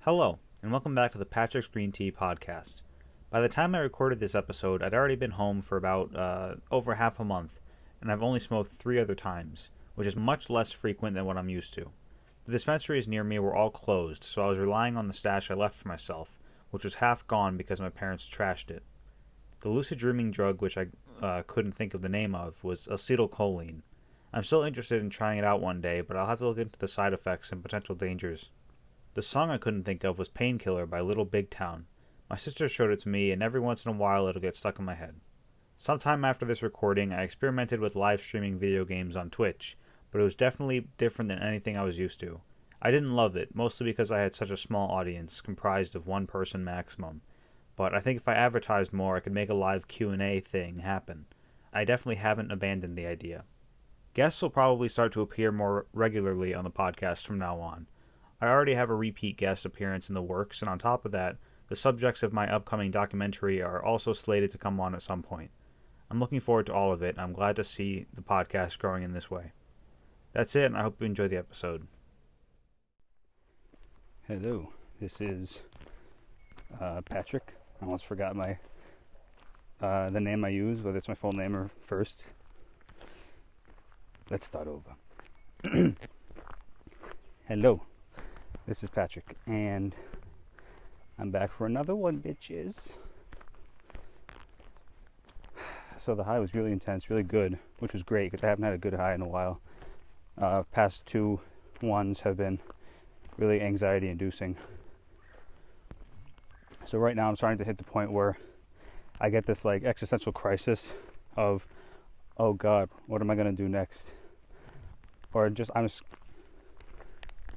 Hello, and welcome back to the Patrick's Green Tea podcast. By the time I recorded this episode, I'd already been home for about over half a month, and I've only smoked 3 other times, which is much less frequent than what I'm used to. The dispensaries near me were all closed, so I was relying on the stash I left for myself, which was half gone because my parents trashed it. The lucid dreaming drug, which I couldn't think of the name of, was acetylcholine. I'm still interested in trying it out one day, but I'll have to look into the side effects and potential dangers. The song I couldn't think of was Painkiller by Little Big Town. My sister showed it to me, and every once in a while it'll get stuck in my head. Sometime after this recording, I experimented with live streaming video games on Twitch, but it was definitely different than anything I was used to. I didn't love it, mostly because I had such a small audience, comprised of one person maximum. But I think if I advertised more, I could make a live Q&A thing happen. I definitely haven't abandoned the idea. Guests will probably start to appear more regularly on the podcast from now on. I already have a repeat guest appearance in the works, and on top of that, the subjects of my upcoming documentary are also slated to come on at some point. I'm looking forward to all of it, and I'm glad to see the podcast growing in this way. That's it, and I hope you enjoy the episode. Hello, this is Patrick. I almost forgot my the name I use, whether it's my full name or first. Let's start over. Hello. This is Patrick, and I'm back for another one, bitches. So the high was really intense, really good, which was great, because I haven't had a good high in a while. Past 2 ones have been really anxiety-inducing. So right now I'm starting to hit the point where I get this, existential crisis of, oh God, what am I going to do next? Or just,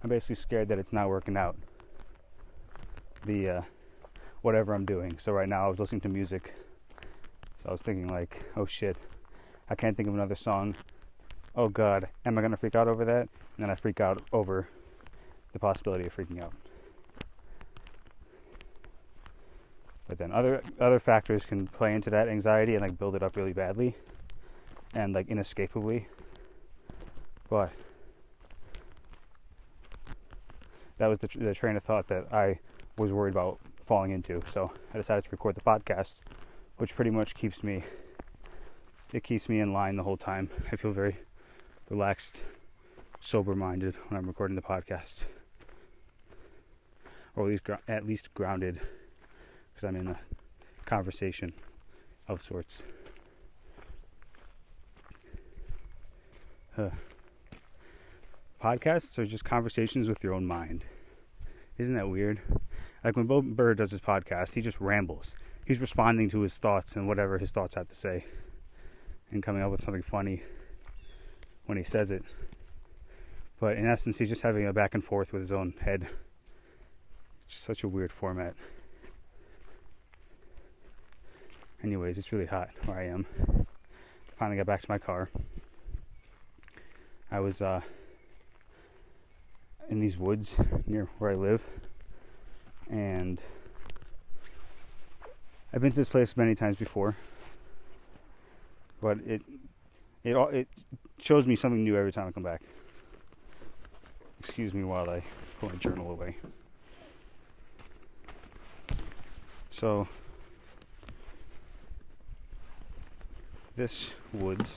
I'm basically scared that it's not working out, whatever I'm doing. So right now I was listening to music, so I was thinking oh shit, I can't think of another song. Oh God, am I going to freak out over that? And then I freak out over the possibility of freaking out. But then other factors can play into that anxiety and build it up really badly and inescapably. But that was the train of thought that I was worried about falling into. So I decided to record the podcast, which pretty much keeps me in line the whole time. I feel very relaxed, sober-minded when I'm recording the podcast. Or at least grounded, because I'm in a conversation of sorts. Podcasts are just conversations with your own mind. Isn't that weird? When Bill Burr does his podcast, he just rambles. He's responding to his thoughts and whatever his thoughts have to say, and coming up with something funny when he says it. But in essence, he's just having a back and forth with his own head. It's such a weird format. Anyways, it's really hot where I am. Finally got back to my car. I was in these woods near where I live, and I've been to this place many times before, but it shows me something new every time I come back. Excuse me while I put my journal away. So this woods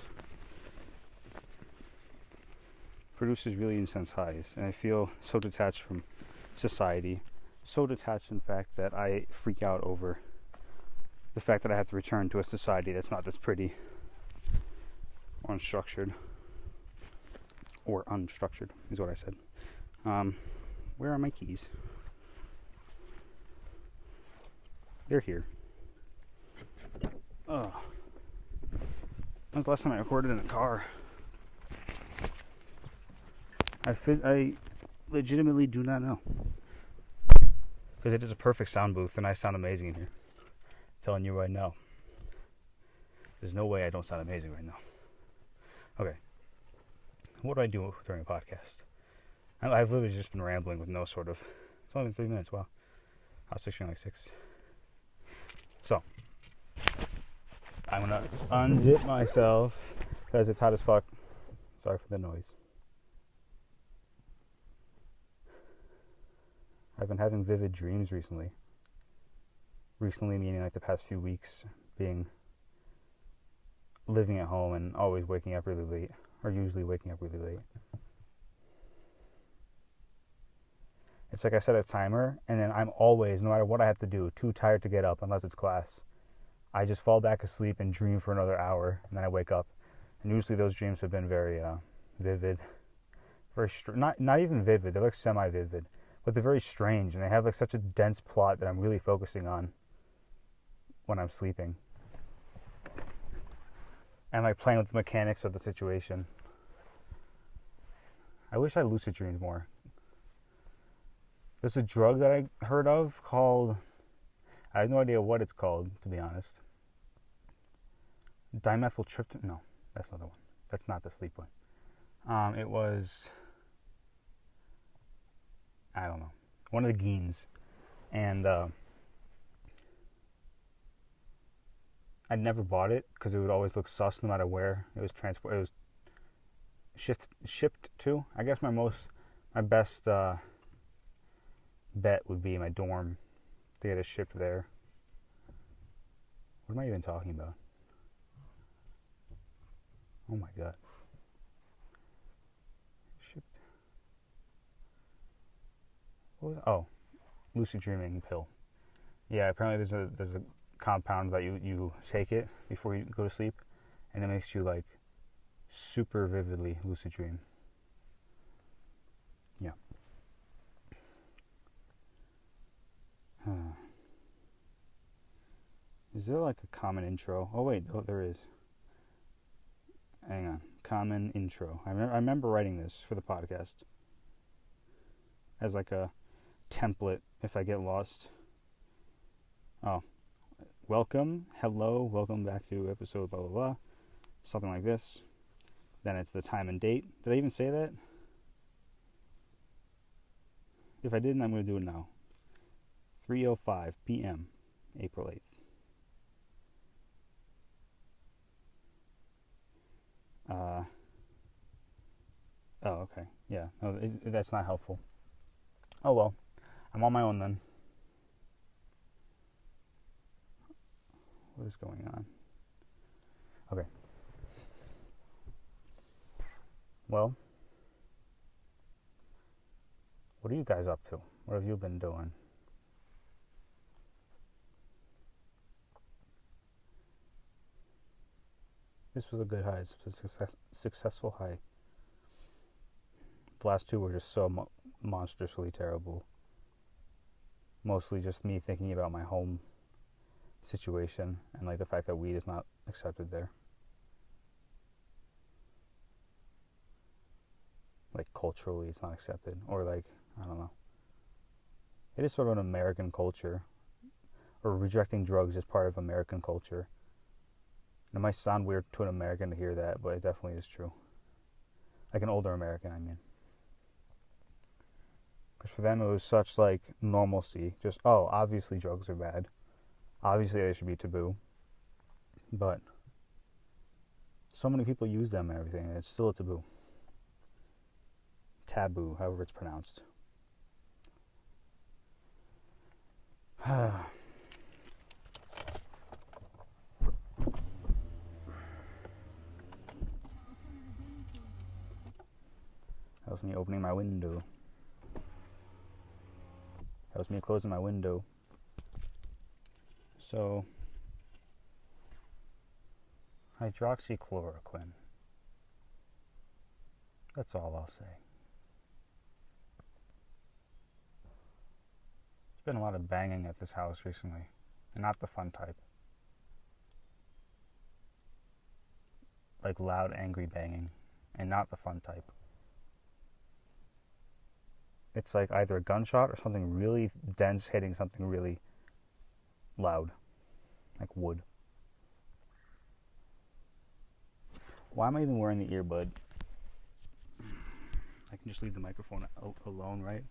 produces really intense highs, and I feel so detached from society, so detached in fact that I freak out over the fact that I have to return to a society that's not this pretty or unstructured is what I said. Where are my keys? They're here. That was the last time I recorded in a car. I legitimately do not know. Because it is a perfect sound booth and I sound amazing in here. I'm telling you right now. There's no way I don't sound amazing right now. Okay. What do I do during a podcast? I've literally just been rambling with no sort of... It's only been 3 minutes, wow. I was picturing 6. So, I'm gonna unzip myself because it's hot as fuck. Sorry for the noise. I've been having vivid dreams recently. Recently meaning like the past few weeks, living at home and always waking up really late, or usually waking up really late. It's like I set a timer, and then I'm always, no matter what I have to do, too tired to get up unless it's class. I just fall back asleep and dream for another hour, and then I wake up. And usually those dreams have been very vivid, very not even vivid. They're like semi-vivid, but they're very strange, and they have like such a dense plot that I'm really focusing on when I'm sleeping. And like playing with the mechanics of the situation. I wish I lucid dreamed more. There's a drug that I heard of called, I have no idea what it's called, to be honest. Dimethyltryptamine. No, that's not the one. That's not the sleep one. It was, I don't know, one of the genes. And I'd never bought it because it would always look sus no matter where it was transported. It was shipped to. I guess my best bet would be my dorm to get it shipped there. What am I even talking about? Oh my god. Shipped. What was, oh, lucid dreaming pill. Yeah, apparently there's a compound that you take it before you go to sleep, and it makes you like super vividly lucid dream. Yeah. Is there like a common intro? Oh wait, there is. Hang on. Common intro. I remember writing this for the podcast as like a template if I get lost. Oh. Welcome, hello, welcome back to episode blah blah blah. Something like this. Then it's the time and date. Did I even say that? If I didn't, I'm going to do it now. 3:05 p.m. April 8th. Oh, okay. Yeah, no, that's not helpful. Oh well, I'm on my own then. What is going on? Okay. Well, what are you guys up to? What have you been doing? This was a good high. This was a successful high. The last two were just so monstrously terrible. Mostly just me thinking about my home situation and like the fact that weed is not accepted there. Like culturally it's not accepted, or like, I don't know. It is sort of an American culture, or rejecting drugs is part of American culture. And it might sound weird to an American to hear that, but it definitely is true. Like an older American, I mean. Because for them it was such like normalcy. Just, oh, obviously drugs are bad. Obviously they should be taboo. But so many people use them and everything, and it's still a taboo. Taboo, however it's pronounced. That was me opening my window. That was me closing my window. So, hydroxychloroquine. That's all I'll say. There's been a lot of banging at this house recently, and not the fun type. Like loud, angry banging, and not the fun type. It's like either a gunshot or something really dense hitting something really loud, like wood. Why am I even wearing the earbud? I can just leave the microphone alone, right?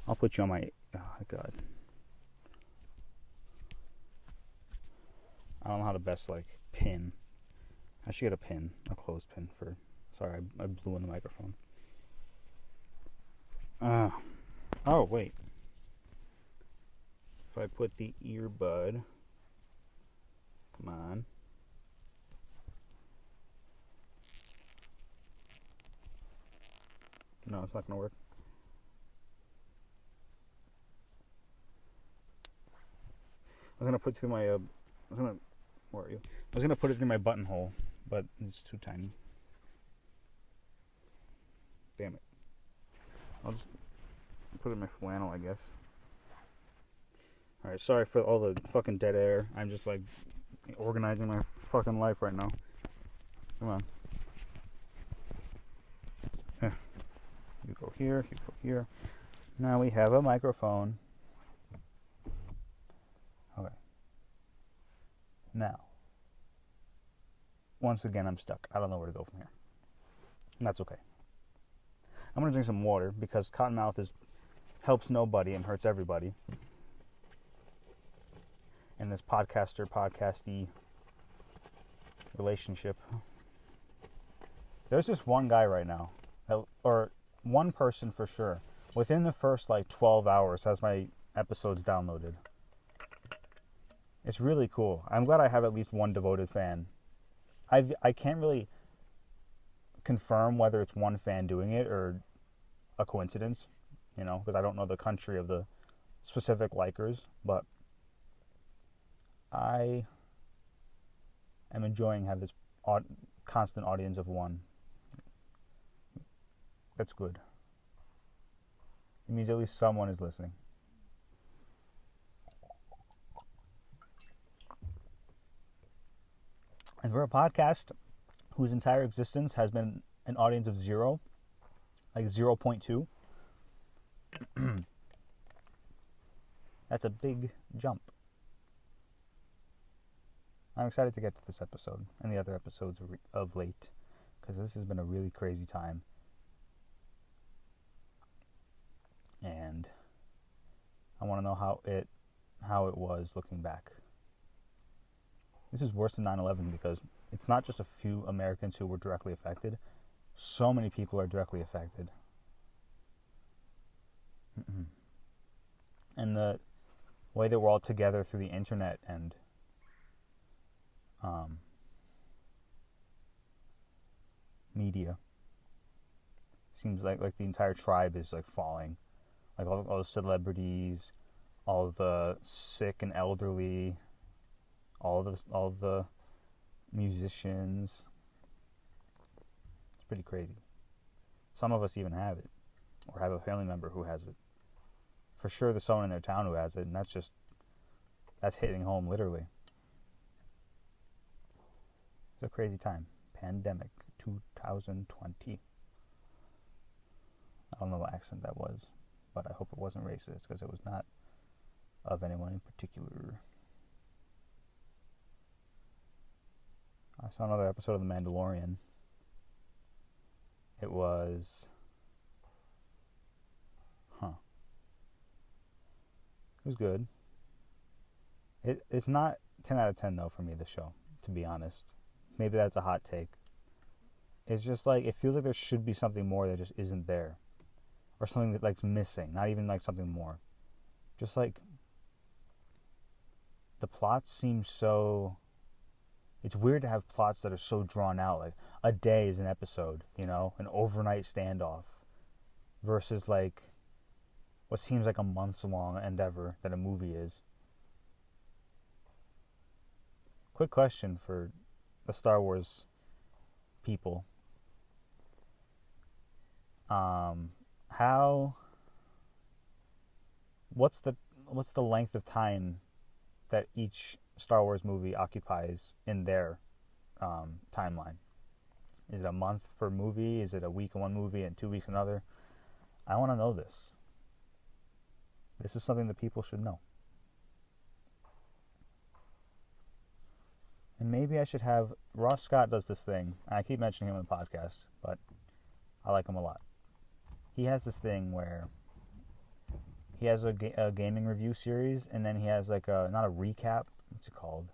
I'll put you on my... Oh, God. I don't know how to best, like, pin. I should get a pin, a closed pin for... Sorry, I blew in the microphone. Oh, wait. If I put the earbud... Come on. No, it's not going to work. I was going to put it through my... Where are you? I was going to put it through my buttonhole, but it's too tiny. Damn it. I'll just put it in my flannel, I guess. Alright, sorry for all the fucking dead air. I'm just like organizing my fucking life right now. Come on. Yeah. You go here, you go here. Now we have a microphone. Okay. Now. Once again, I'm stuck. I don't know where to go from here. And that's okay. I'm going to drink some water because Cottonmouth helps nobody and hurts everybody. In this podcasty relationship. There's this one guy right now, or one person for sure, within the first like 12 hours has my episodes downloaded. It's really cool. I'm glad I have at least one devoted fan. I can't really confirm whether it's one fan doing it or a coincidence, because I don't know the country of the specific likers, but I am enjoying having this constant audience of one. That's good. It means at least someone is listening. And for a podcast whose entire existence has been an audience of 0, like 0.2, that's a big jump. I'm excited to get to this episode and the other episodes of late, because this has been a really crazy time. And I want to know how it was looking back. This is worse than 9/11 because it's not just a few Americans who were directly affected. So many people are directly affected. And the way that we're all together through the internet and media seems like the entire tribe is like falling. Like all the celebrities, all the sick and elderly, all the musicians. It's pretty crazy. Some of us even have it, or have a family member who has it. For sure there's someone in their town who has it, and that's hitting home literally. It's a crazy time. Pandemic 2020. I don't know what accent that was, but I hope it wasn't racist, because it was not of anyone in particular. I saw another episode of The Mandalorian. It was... It was good. It's not 10 out of 10, though, for me, the show, to be honest. Maybe that's a hot take. It's just like, it feels like there should be something more that just isn't there. Or something that like's missing, not even like something more. Just like, the plots seem so... It's weird to have plots that are so drawn out. Like, a day is an episode, an overnight standoff. Versus like, what seems like a months-long endeavor that a movie is. Quick question for the Star Wars people. What's the length of time that each Star Wars movie occupies in their timeline? Is it a month per movie? Is it a week in one movie and 2 weeks another? I want to know this. This is something that people should know. And maybe I should have... Ross Scott does this thing. I keep mentioning him in the podcast, but I like him a lot. He has this thing where he has a gaming review series, and then he has like not a recap. What's it called?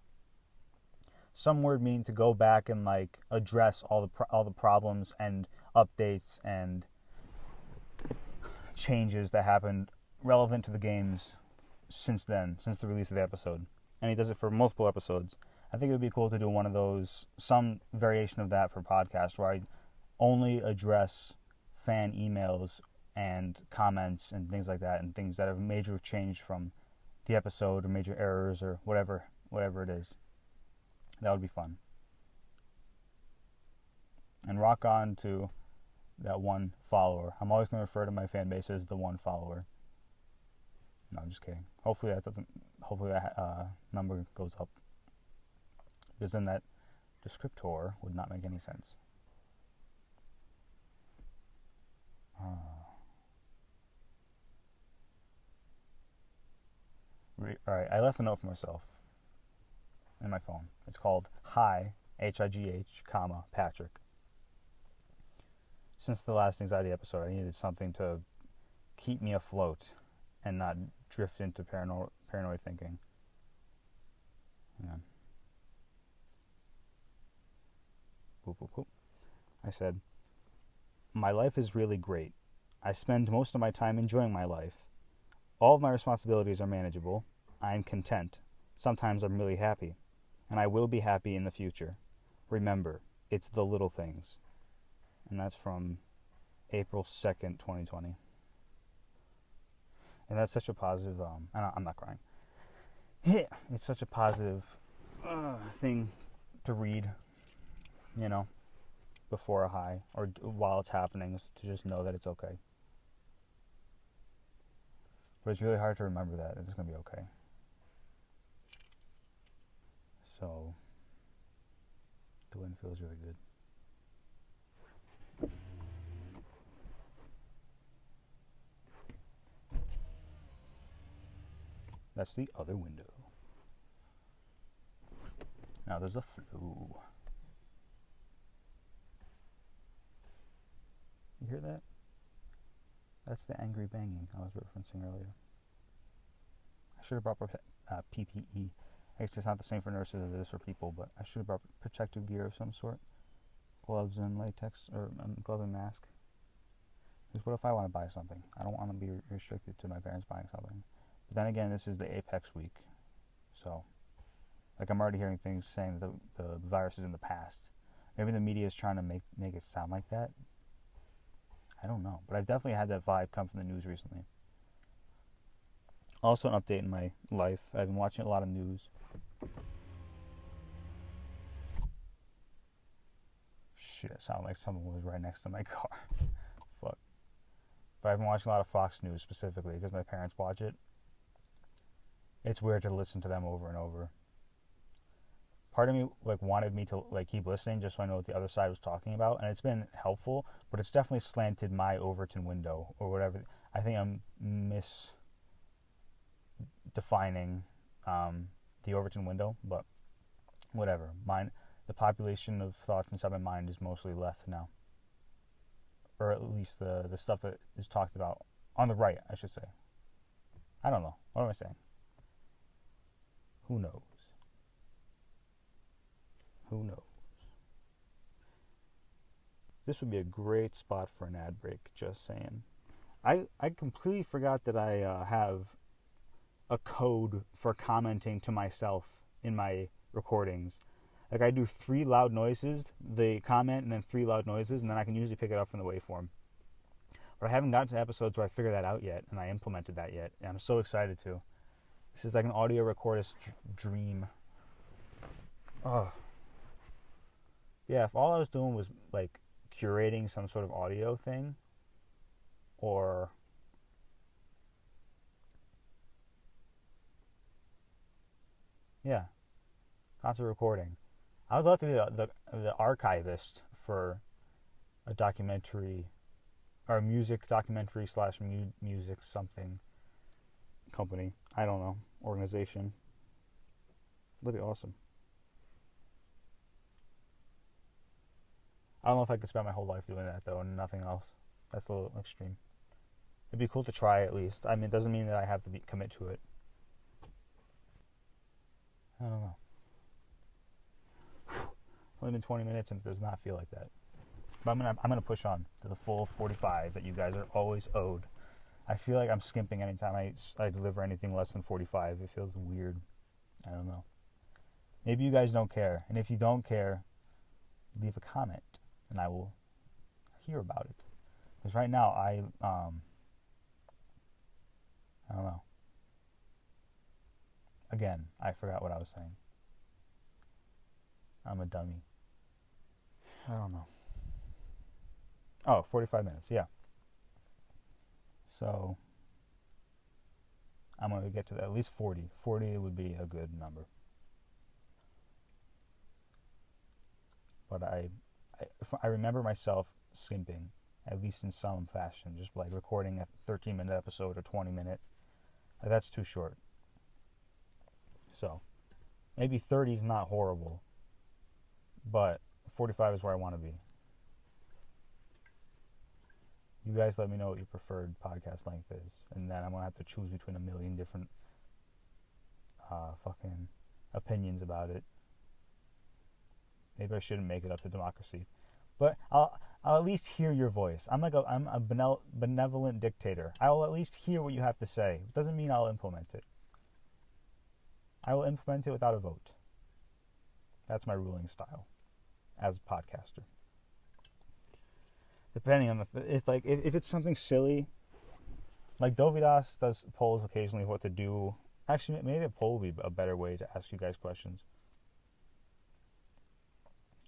Some word meaning to go back and like address all the problems and updates and changes that happened relevant to the games since then, since the release of the episode. And he does it for multiple episodes. I think it would be cool to do one of those, some variation of that for podcast, where I only address fan emails and comments and things like that, and things that have major changed from the episode, or major errors, or whatever it is. That would be fun. And rock on to that one follower. I'm always going to refer to my fan base as the one follower. No, I'm just kidding. Hopefully that number goes up, because then that descriptor would not make any sense. Alright, I left a note for myself in my phone. It's called Hi, H-I-G-H, comma, Patrick. Since the last anxiety episode, I needed something to keep me afloat and not drift into paranoid thinking. Hang on. Boop, boop, boop. I said, my life is really great. I spend most of my time enjoying my life. All of my responsibilities are manageable. I am content. Sometimes I'm really happy. And I will be happy in the future. Remember, it's the little things. And that's from April 2nd, 2020. And that's such a positive, I'm not crying. It's such a positive thing to read, you know, before a high, or while it's happening, is to just know that it's okay. But it's really hard to remember that it's going to be okay. So, the wind feels really good. That's the other window. Now there's a flow. You hear that? That's the angry banging I was referencing earlier. I should have brought PPE. I guess it's not the same for nurses as it is for people, but I should have brought protective gear of some sort. Gloves and latex, or glove and mask. Because what if I want to buy something? I don't want to be restricted to my parents buying something. But then again, this is the Apex week. So, like, I'm already hearing things saying that the virus is in the past. Maybe the media is trying to make it sound like that. I don't know. But I've definitely had that vibe come from the news recently. Also, an update in my life. I've been watching a lot of news. Shit, it sounded like someone was right next to my car. Fuck. But I've been watching a lot of Fox News specifically because my parents watch it. It's weird to listen to them over and over. Part of me wanted me to keep listening just so I know what the other side was talking about, and it's been helpful, but it's definitely slanted my Overton window or whatever. I think I'm misdefining the Overton window, but whatever. The population of thoughts inside my mind is mostly left now, or at least the stuff that is talked about on the right, I should say. I don't know. What am I saying? Who knows? Who knows? This would be a great spot for an ad break, just saying. I completely forgot that I have a code for commenting to myself in my recordings. Like, I do 3 loud noises, the comment, and then 3 loud noises, and then I can usually pick it up from the waveform. But I haven't gotten to episodes where I figured that out yet, and I implemented that yet, and I'm so excited to. This is like an audio recordist dream. Oh. Yeah, if all I was doing was, curating some sort of audio thing, or... yeah, concert recording. I would love to be the archivist for a documentary, or a music documentary / music something company. I don't know, organization. That'd be awesome. I don't know if I could spend my whole life doing that though, and nothing else. That's a little extreme. It'd be cool to try at least. I mean, it doesn't mean that I have to commit to it. I don't know. It's only been 20 minutes and it does not feel like that. But I'm gonna push on to the full 45 that you guys are always owed. I feel like I'm skimping anytime I deliver anything less than 45. It feels weird. I don't know. Maybe you guys don't care. And if you don't care, leave a comment and I will hear about it. Because right now, I don't know. Again, I forgot what I was saying. I'm a dummy. I don't know. Oh, 45 minutes, yeah. So, I'm going to get to at least 40. 40 would be a good number. But I remember myself skimping, at least in some fashion, just like recording a 13-minute episode or 20-minute. That's too short. So, maybe 30 is not horrible, but 45 is where I want to be. You guys let me know what your preferred podcast length is, and then I'm going to have to choose between a million different fucking opinions about it. Maybe I shouldn't make it up to democracy, but I'll at least hear your voice. I'm a benevolent dictator. I will at least hear what you have to say. It doesn't mean I'll implement it. I will implement it without a vote. That's my ruling style as a podcaster. Depending on if it's something silly, like Dovidas does polls occasionally of what to do. Actually, maybe a poll would be a better way to ask you guys questions.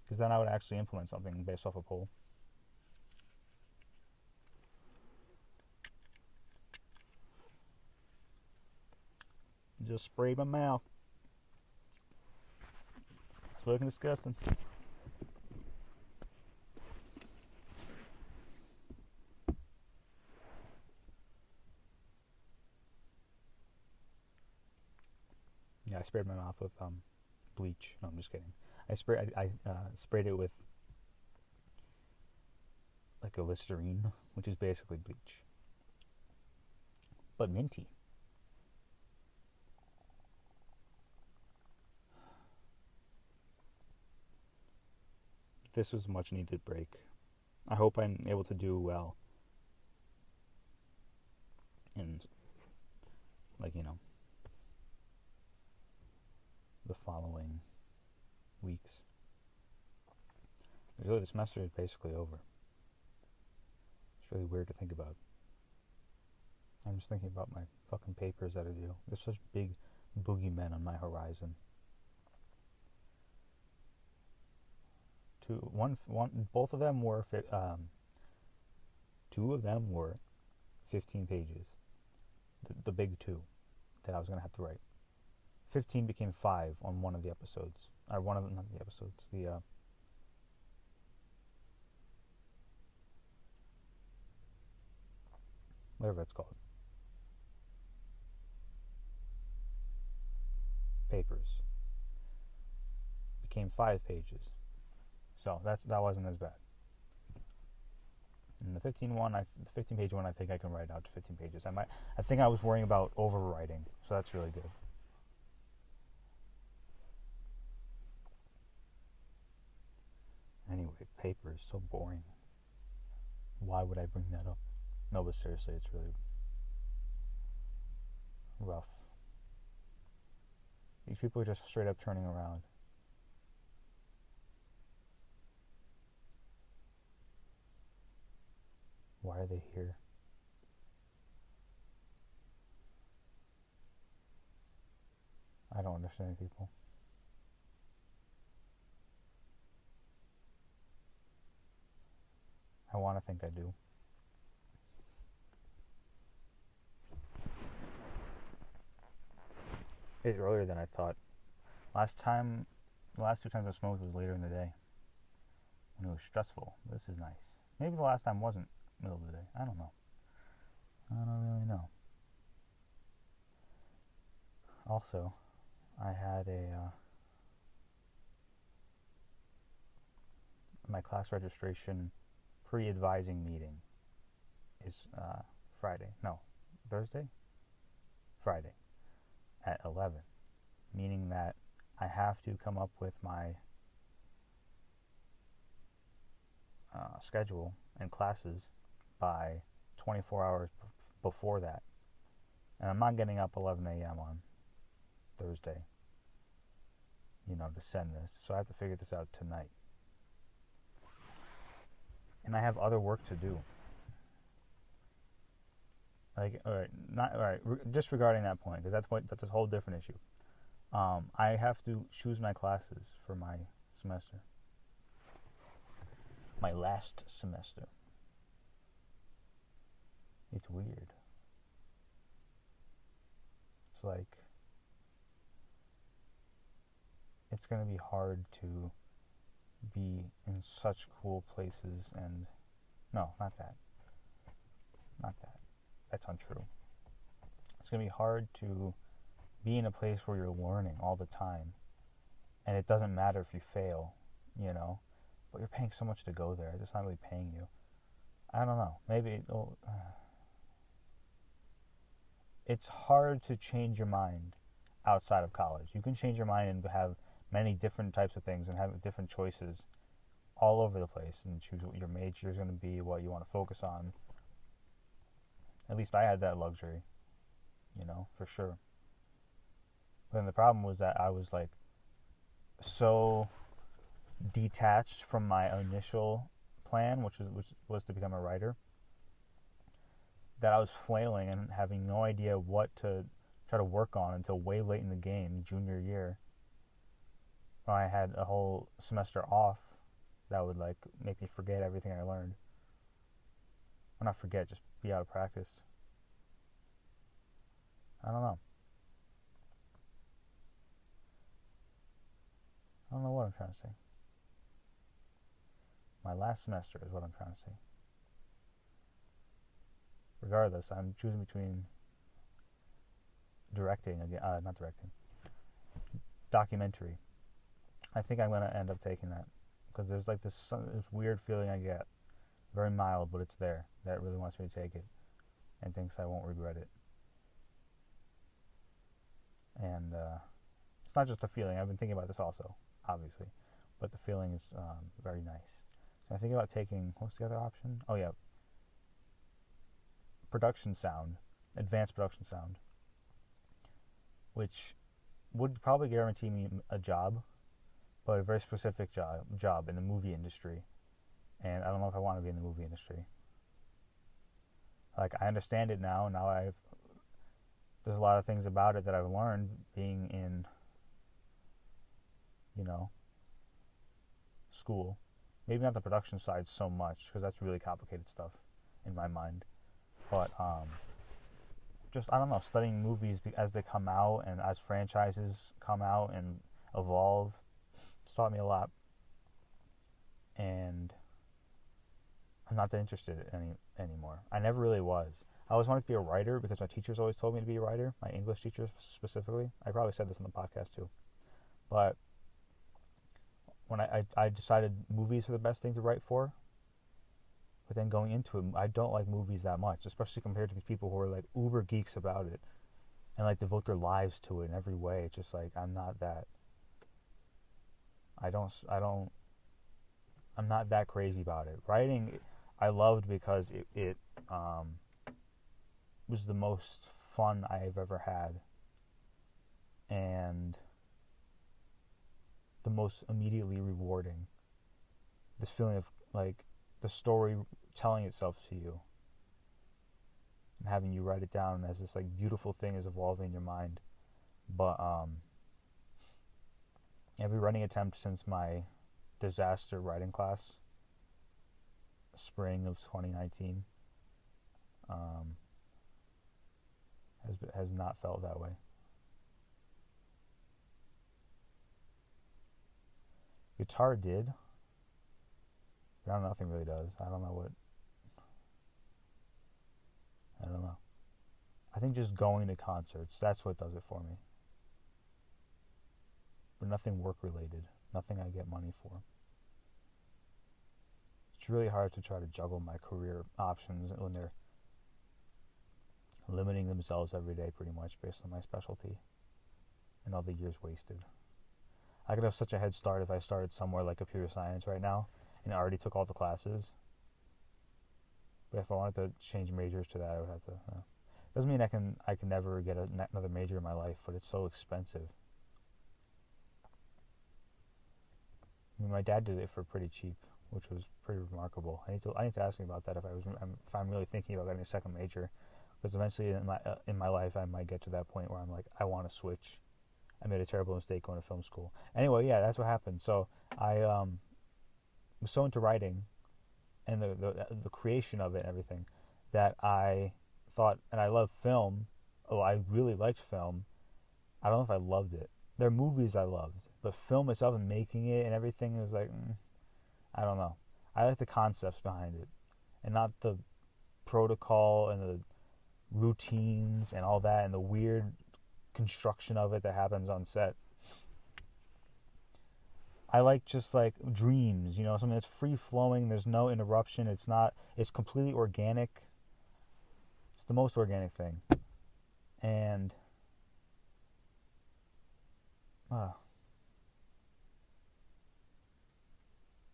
Because then I would actually implement something based off a poll. Just sprayed my mouth. It's looking disgusting. Yeah, I sprayed my mouth with bleach. No, I'm just kidding. I sprayed it with like a Listerine, which is basically bleach, but minty. This was a much needed break. I hope I'm able to do well in, the following weeks. Really, the semester is basically over. It's really weird to think about. I'm just thinking about my fucking papers that are due. There's such big boogeymen on my horizon. Both of them were 2 of them were 15 pages. The big 2 that I was gonna have to write. 15 became 5 on one of the episodes. Or one of them, not the episodes. Whatever it's called. Papers. Became 5 pages. So that wasn't as bad. And the 15 page one, I think I can write out to 15 pages. I think I was worrying about overwriting, so that's really good. Anyway, paper is so boring. Why would I bring that up? No, but seriously, it's really rough. These people are just straight up turning around. Why are they here? I don't understand people. I want to think I do. It's earlier than I thought. The last 2 times I smoked was later in the day, when it was stressful. This is nice. Maybe the last time wasn't middle of the day. I don't know. I don't really know. Also, I had my class registration pre-advising meeting is Friday at 11, meaning that I have to come up with my schedule and classes by 24 hours before that. And I'm not getting up 11 a.m. on Thursday, to send this. So I have to figure this out tonight. And I have other work to do. Just regarding that point, because that's a whole different issue. I have to choose my classes for my semester. My last semester. It's weird. It's like, it's going to be hard to be in such cool places and, no, not that. That's untrue. It's going to be hard to be in a place where you're learning all the time, and it doesn't matter if you fail, but you're paying so much to go there. It's not really paying you. I don't know. Maybe it's hard to change your mind outside of college. You can change your mind and have many different types of things and have different choices all over the place and choose what your major is going to be, what you want to focus on. At least I had that luxury, for sure. But then the problem was that I was like so detached from my initial plan, which was to become a writer, that I was flailing and having no idea what to try to work on until way late in the game, junior year, when I had a whole semester off that would make me forget everything I learned. Well, not forget, just be out of practice. I don't know. I don't know what I'm trying to say. My last semester is what I'm trying to say. Regardless, I'm choosing between documentary. I think I'm going to end up taking that because there's this weird feeling I get, very mild, but it's there, that really wants me to take it and thinks I won't regret it. And it's not just a feeling. I've been thinking about this also, obviously, but the feeling is very nice. So I think about taking, what's the other option? Oh yeah, advanced production sound, which would probably guarantee me a job, but a very specific job in the movie industry. And I don't know if I want to be in the movie industry. I understand it now. There's a lot of things about it that I've learned being in, school. Maybe not the production side so much, because that's really complicated stuff in my mind. But just, I don't know, studying movies as they come out and as franchises come out and evolve, it's taught me a lot. And I'm not that interested anymore. I never really was. I always wanted to be a writer because my teachers always told me to be a writer, my English teachers specifically. I probably said this on the podcast too. But when I decided movies were the best thing to write for, but then going into it, I don't like movies that much, especially compared to these people who are uber geeks about it and devote their lives to it in every way. It's just I'm not that. I'm not that crazy about it. Writing, I loved because it was the most fun I've ever had and the most immediately rewarding. This feeling of the story telling itself to you and having you write it down as this beautiful thing is evolving in your mind. But every writing attempt since my disaster writing class, spring of 2019, has not felt that way. Guitar did. But nothing really does. I don't know. I think just going to concerts, that's what does it for me. But nothing work related. Nothing I get money for. It's really hard to try to juggle my career options when they're limiting themselves every day pretty much based on my specialty and all the years wasted. I could have such a head start if I started somewhere like computer science right now and already took all the classes. But if I wanted to change majors to that, I would have to. Doesn't mean I can never get another major in my life, but it's so expensive. I mean, my dad did it for pretty cheap, which was pretty remarkable. I need to ask him about that if I'm really thinking about getting a second major, because eventually in my life I might get to that point where I'm like, I want to switch. I made a terrible mistake going to film school. Anyway, yeah, that's what happened. So I was so into writing and the creation of it and everything that I thought, and I love film. Oh, I really liked film. I don't know if I loved it. There are movies I loved, but film itself and making it and everything was like, I don't know. I like the concepts behind it, and not the protocol and the routines and all that and the weird construction of it that happens on set. I like just like dreams, something that's free flowing. There's no interruption. It's completely organic. It's the most organic thing. And the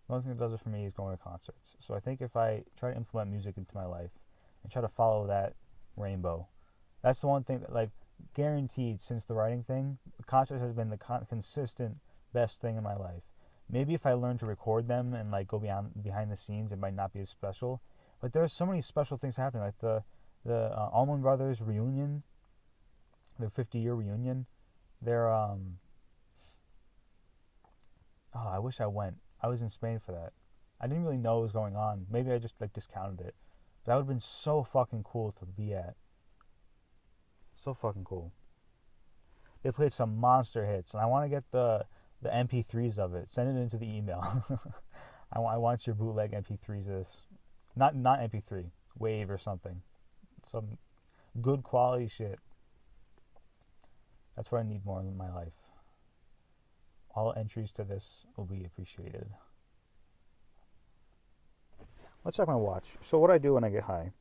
only thing that does it for me is going to concerts. So I think if I try to implement music into my life and try to follow that rainbow, that's the one thing that, like, guaranteed, since the writing thing, concerts has been the consistent best thing in my life. Maybe if I learn to record them and like go behind the scenes, it might not be as special. But there's so many special things happening, like the Allman Brothers reunion, their 50-year reunion. Their I wish I went. I was in Spain for that. I didn't really know what was going on. Maybe I just like discounted it. But that would have been so fucking cool to be at. So fucking cool. They played some monster hits, and I want to get the MP3s of it. Send it into the email. I want your bootleg MP3s of this. Not MP3, Wave or something. Some good quality shit. That's what I need more in my life. All entries to this will be appreciated. Let's check my watch. So what I do when I get high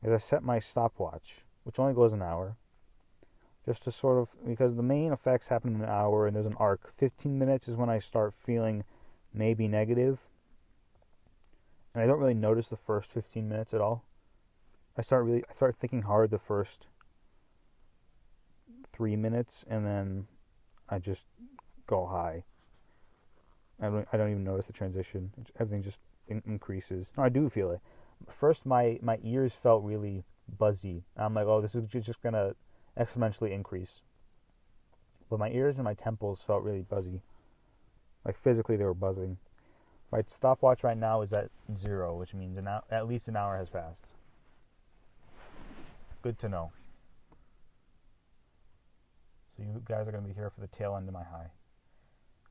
is I set my stopwatch, which only goes an hour, just to sort of, because the main effects happen in an hour and there's an arc. 15 minutes is when I start feeling maybe negative, and I don't really notice the first 15 minutes at all. I start thinking hard the first 3 minutes, and then I just go high. I don't even notice the transition. Everything just increases. No, I do feel it. First, my ears felt really buzzy. I'm like, oh, this is just gonna exponentially increase. But my ears and my temples felt really buzzy. Like physically, they were buzzing. My stopwatch right now is at 0, which means at least an hour has passed. Good to know. So you guys are gonna be here for the tail end of my high.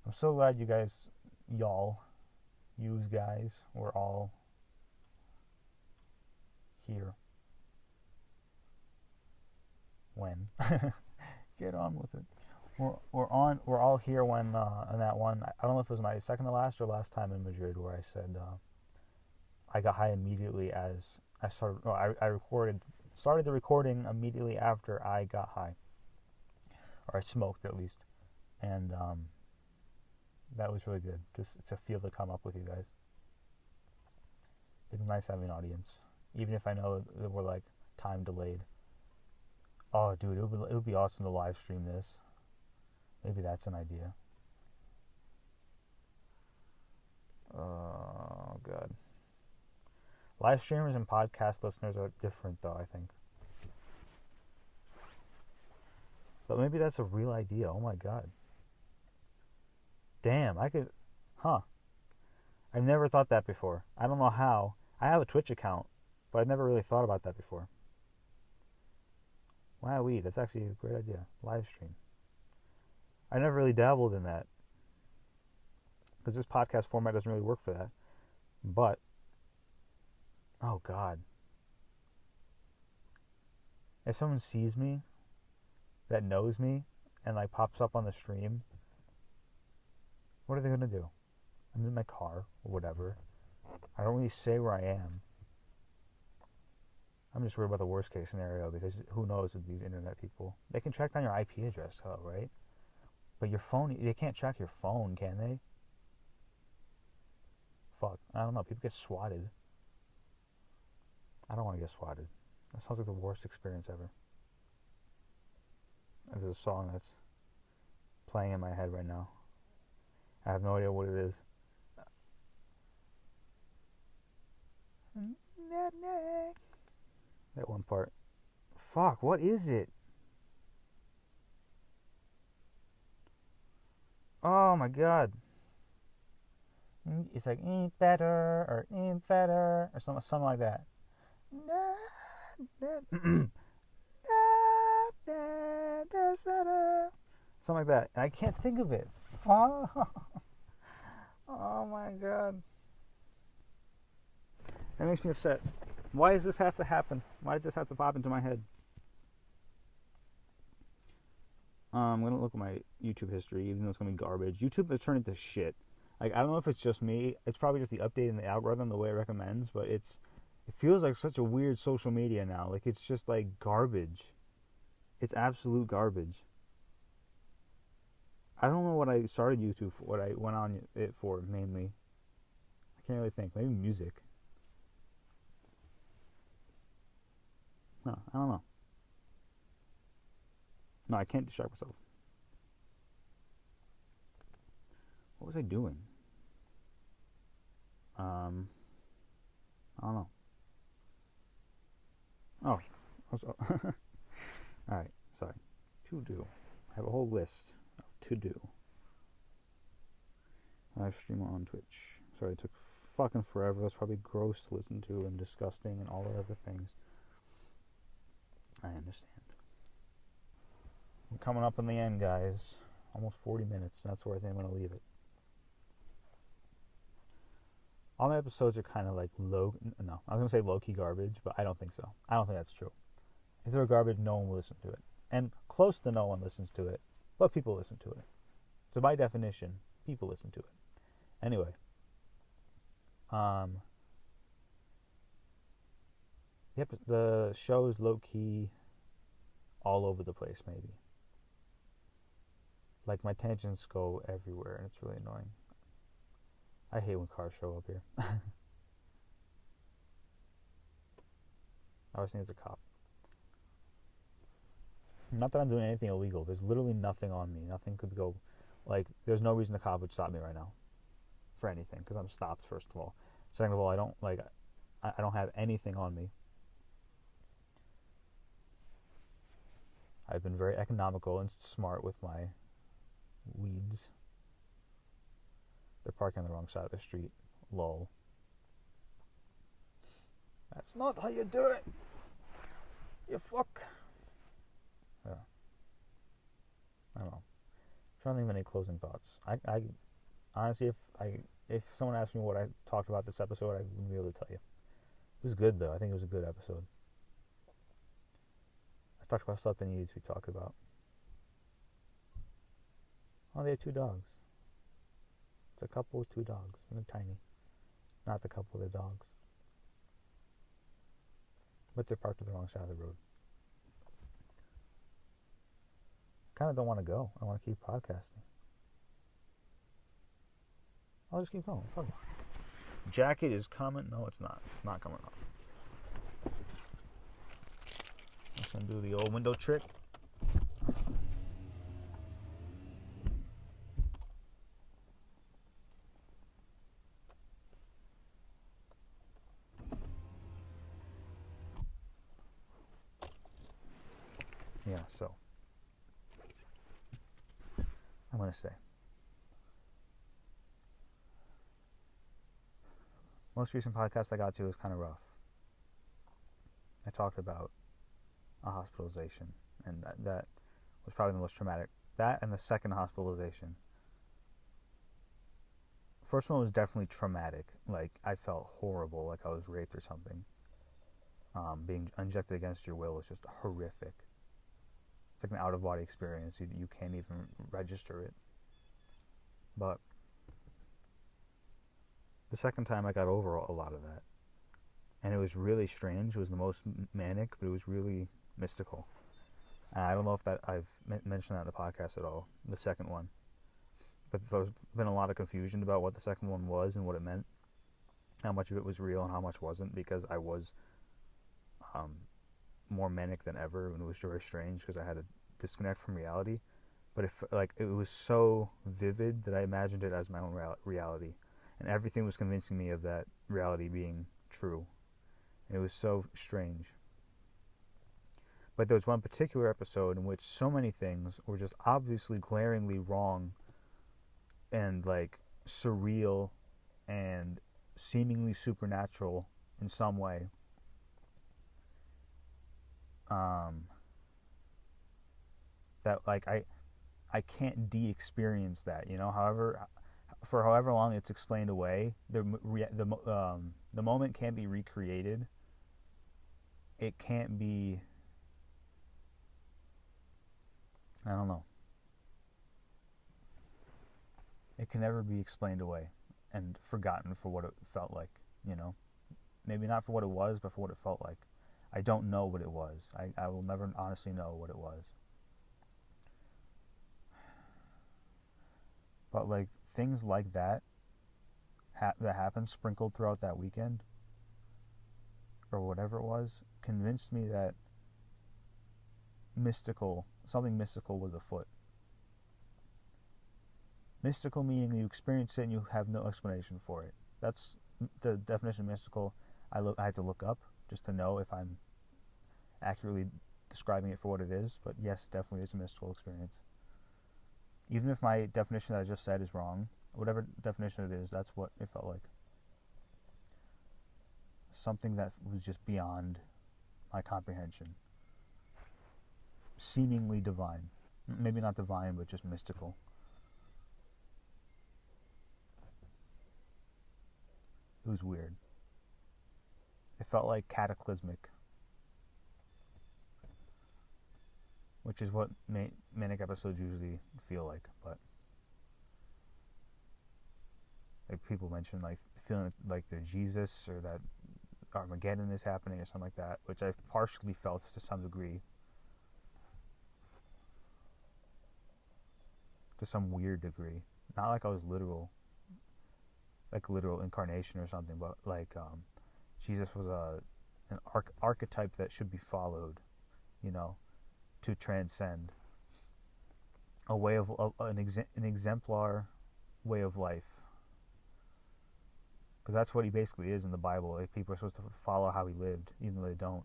I'm so glad you guys, we're all here. When? Get on with it. We're all here when on that one. I don't know if it was my second to last or last time in Madrid where I said I got high immediately as I started. Oh, I started the recording immediately after I got high, or I smoked at least, and that was really good just to feel the come up with you guys. It's nice having an audience, even if I know that we're like time delayed. Oh, dude, it would be awesome to live stream this. Maybe that's an idea. Oh, God. Live streamers and podcast listeners are different, though, I think. But maybe that's a real idea. Oh, my God. Damn, I could... Huh. I've never thought that before. I don't know how. I have a Twitch account, but I've never really thought about that before. Wowee, that's actually a great idea. Live stream. I never really dabbled in that, because this podcast format doesn't really work for that. But, oh God. If someone sees me, that knows me, and like pops up on the stream, what are they going to do? I'm in my car, or whatever. I don't really say where I am. I'm just worried about the worst case scenario, because who knows with these internet people. They can track down your IP address, right? But your phone, they can't track your phone, can they? Fuck, I don't know. People get swatted. I don't want to get swatted. That sounds like the worst experience ever. There's a song that's playing in my head right now. I have no idea what it is. That one part. Fuck, what is it? Oh my god. It's like ain't better or ain't better or something like that. Something like that. And I can't think of it. Fuck. Oh my god. That makes me upset. Why does this have to happen? Why does this have to pop into my head? I'm gonna look at my YouTube history, even though it's gonna be garbage. YouTube has turned into shit. Like, I don't know if it's just me. It's probably just the update in the algorithm, the way it recommends. But it feels like such a weird social media now. Like, it's just like garbage. It's absolute garbage. I don't know what I started YouTube for, what I went on it for mainly. I can't really think. Maybe music. No, I don't know. No, I can't distract myself. What was I doing? I don't know. Oh. Alright, sorry. To do. I have a whole list of to do. Live stream on Twitch. Sorry, it took fucking forever. That's probably gross to listen to and disgusting and all the other things. I understand. We're coming up in the end, guys. Almost 40 minutes. That's where I think I'm going to leave it. All my episodes are kind of like I was going to say low-key garbage, but I don't think so. I don't think that's true. If they're garbage, no one will listen to it. And close to no one listens to it, but people listen to it. So by definition, people listen to it. Anyway. The show is low-key all over the place, maybe. Like, my tangents go everywhere, and it's really annoying. I hate when cars show up here. I always think it's a cop. Not that I'm doing anything illegal. There's literally nothing on me. Nothing could go... Like, there's no reason the cop would stop me right now. For anything. Because I'm stopped, first of all. Second of all, I don't have anything on me. I've been very economical and smart with my weeds. They're parking on the wrong side of the street. Lol. That's not how you do it. You fuck. Yeah. I don't know. I'm trying to think of any closing thoughts. I honestly, if someone asked me what I talked about this episode, I wouldn't be able to tell you. It was good though. I think it was a good episode. I talked about stuff that needed to be talked about. Oh, they have 2 dogs. It's a couple with 2 dogs, and they're tiny. Not the couple, they're dogs. But they're parked on the wrong side of the road. I kind of don't want to go. I want to keep podcasting. I'll just keep going. Fuck it. Jacket is coming. No, it's not. It's not coming off. I'm just going to do the old window trick. Yeah, so I'm going to say most recent podcast I got to was kind of rough. I talked about a hospitalization, and that was probably the most traumatic. That and the second hospitalization. First one was definitely traumatic. Like, I felt horrible, like I was raped or something. Being injected against your will was just horrific. It's like an out-of-body experience. You can't even register it. But the second time I got over a lot of that. And it was really strange. It was the most manic, but it was really mystical. And I don't know if that I've mentioned that in the podcast at all, the second one. But there's been a lot of confusion about what the second one was and what it meant. How much of it was real and how much wasn't, because I was more manic than ever, and it was very strange because I had to disconnect from reality. But it was so vivid that I imagined it as my own reality, and everything was convincing me of that reality being true. And it was so strange. But there was one particular episode in which so many things were just obviously glaringly wrong and like surreal and seemingly supernatural in some way. That like I can't de-experience that, you know. However long it's explained away, the moment can't be recreated. It can't be. I don't know. It can never be explained away and forgotten for what it felt like, you know. Maybe not for what it was, but for what it felt like. I don't know what it was. I will never honestly know what it was. But like things like that that happened sprinkled throughout that weekend or whatever it was convinced me that something mystical was afoot. Mystical meaning you experience it and you have no explanation for it. That's the definition of mystical. I had to look up just to know if I'm accurately describing it for what it is. But yes, it definitely is a mystical experience. Even if my definition that I just said is wrong, whatever definition it is, that's what it felt like. Something that was just beyond my comprehension. Seemingly divine. Maybe not divine, but just mystical. It was weird. It felt like cataclysmic, which is what manic episodes usually feel like. But like people mention like feeling like they're Jesus or that Armageddon is happening or something like that, which I've partially felt to some degree, to some weird degree. Not like I was literal incarnation or something, but like Jesus was an archetype that should be followed, you know, to transcend, a way of an exemplar way of life, because that's what he basically is in the Bible. Like, people are supposed to follow how he lived, even though they don't.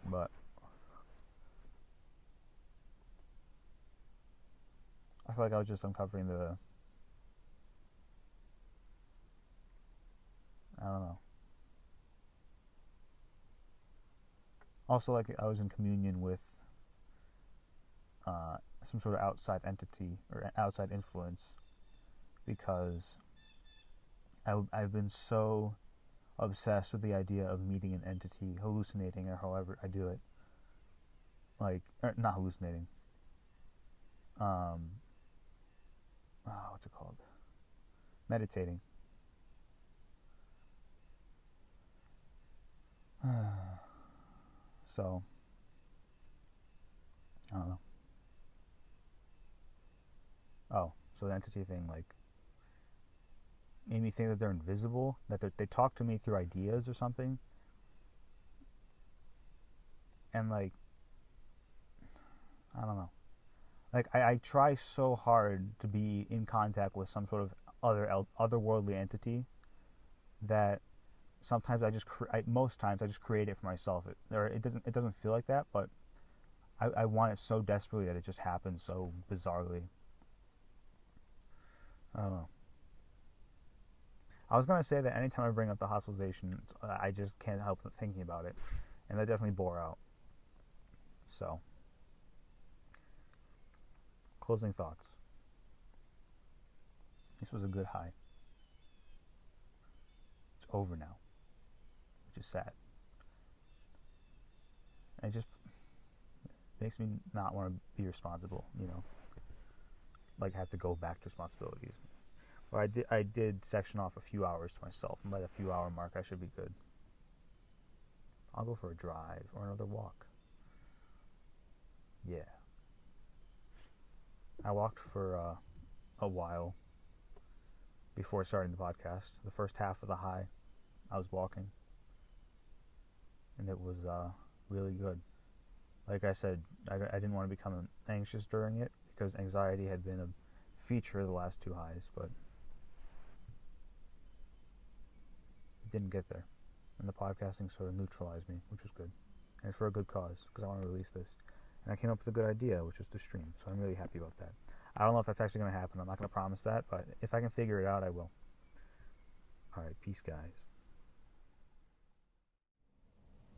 But I feel like I was just uncovering I don't know. Also, like, I was in communion with some sort of outside entity or outside influence, because I've been so obsessed with the idea of meeting an entity, hallucinating, or however I do it. Like, not hallucinating. What's it called? Meditating. So, I don't know. Oh, so the entity thing, like, made me think that they're invisible, that they talk to me through ideas or something. And, like, I don't know. Like, I try so hard to be in contact with some sort of otherworldly entity that sometimes most times I just create it for myself. It doesn't feel like that, but I want it so desperately that it just happens so bizarrely. I don't know. I was gonna say that anytime I bring up the hospitalization, I just can't help thinking about it, and that definitely bore out. So, closing thoughts. This was a good high. It's over now, which is sad. And it just makes me not want to be responsible, you know. Like, I have to go back to responsibilities. Or I did section off a few hours to myself, and by the few hour mark I should be good. I'll go for a drive or another walk. Yeah. I walked for a while before starting the podcast. The first half of the high, I was walking. and it was really good. Like I said, I didn't want to become anxious during it because anxiety had been a feature of the last 2 highs, but it didn't get there. And the podcasting sort of neutralized me, which was good. And it's for a good cause, because I want to release this. And I came up with a good idea, which was to stream, so I'm really happy about that. I don't know if that's actually going to happen. I'm not going to promise that, but if I can figure it out, I will. Alright, peace, guys.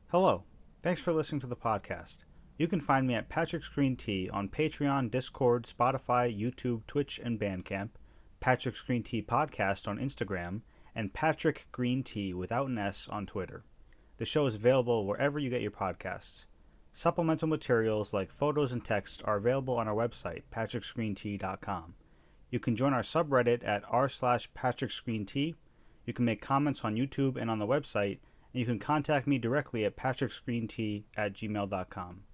Hello. Thanks for listening to the podcast. You can find me at PatricksGreenTea on Patreon, Discord, Spotify, YouTube, Twitch, and Bandcamp, PatricksGreenTea Podcast on Instagram, and PatrickGreenTea without an S on Twitter. The show is available wherever you get your podcasts. Supplemental materials like photos and text are available on our website, PatricksGreenTea.com. You can join our subreddit at r/PatricksGreenTea. You can make comments on YouTube and on the website, and you can contact me directly at PatricksGreenTea@gmail.com.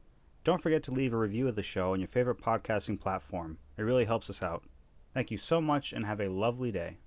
Don't forget to leave a review of the show on your favorite podcasting platform. It really helps us out. Thank you so much and have a lovely day.